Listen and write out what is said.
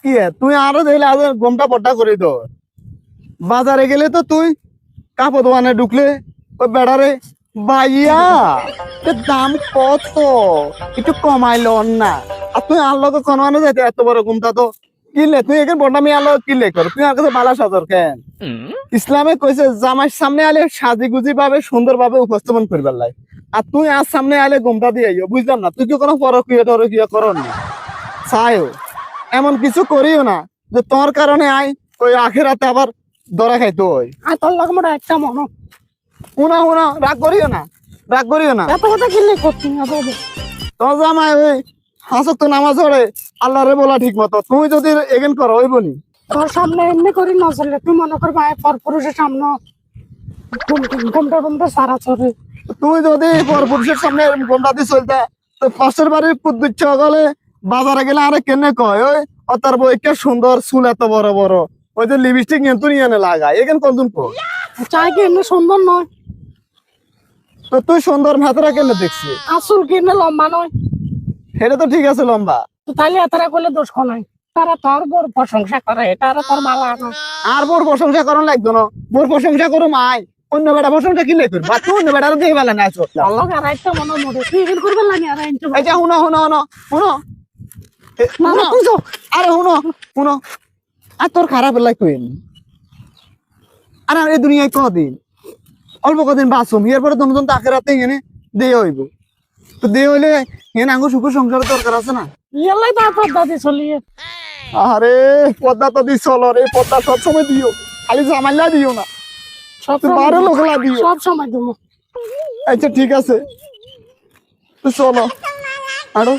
কি তুই আরো দেখলে আজ গমটা পট্টা করে তো বাজারে গেলে তো তুই কাপড় দোকানে ঢুকলে ওই বেড়ারে ভাইয়া দাম কত একটু কমাইলো না আর তুই আনলো তো কোনো মানে যাইতে এত বড় ঘুমটা তো কিনলে তুই এখানে বন্ডা মেয়ে আনলো কিনলে কর তুই আর কাছে বালা সাজর কেন ইসলামে কইছে জামাই সামনে আলে সাজি গুজি ভাবে সুন্দর ভাবে উপস্থাপন করবার লাই আর তুই আজ সামনে আলে ঘুমটা দিয়ে আইও বুঝলাম না তুই কি কোনো পরকিয়া করন নি চাইও এমন কিছু করিও না যে তোর কারণে আই ওই আখেরাতে আবার ধরা খাইতো ওই আর তোর লাগে মোটা একটা মনো উনা রাগ করিও না এত কথা কিনলে করছি না তোর জামাই ওই হাসত তো নামাজ পড়ে আল্লাহরে বলা ঠিক মতো তুমি যদি এগেন করো ওই বলি তোর সামনে এমনি করি না চললে তুই মনে কর ভাই পর পুরুষের সামনে ঘুমটা সারা চলে তুমি যদি পরপুরুষের সামনে গোমটা দিয়ে চলতে তো পাশের বাড়ির কুদ্দুচ্ছ গলে বাজারে গেলে আরে কেনে কয় ওই অতার বই কে সুন্দর চুল এত বড় বড় ওই যে লিপস্টিক নিয়ে তুই এনে লাগাই এখানে কোনদিন কো চাই কি এমনি সুন্দর নয় তো তুই সুন্দর ভেতরা কেনে দেখছি আসল কি এমনি লম্বা নয় সেটা তো ঠিক আছে লম্বা তো তাহলে এতটা করলে দোষ নাই তারা তোর বোর প্রশংসা করে এটা আর তোর মালা না আর বোর প্রশংসা করন লাগতো না বোর প্রশংসা করো মাই অন্য বেটা প্রশংসা কিনলে করবা তুই অন্য বেটার দেখে বেলা না আছো অলগ আর একটা মনে মরে তুই এখানে করবে লাগে আর আইনতে এই যে শুনো না না তুই যাও আরে শুনো আর তোর খারাপ লাগবেন আর এই দুনিয়ায় কদিন অল্প কদিন বাঁচুম এরপরে তুমি তো আখেরাতে এনে দিয়ে হইব তো দিয়ে হইলে এনে আঙ্গুর সুখের সংসারের দরকার আছে না ইয়ালাই তারপর দাদি চলিয়ে আরে পদ্মা তো দিস চলো রে পদ্মা সবসময় দিও খালি জামাইলা দিও না সব বারো লোকলা দিও সব সময় দেবো আচ্ছা ঠিক আছে তো চলো আরো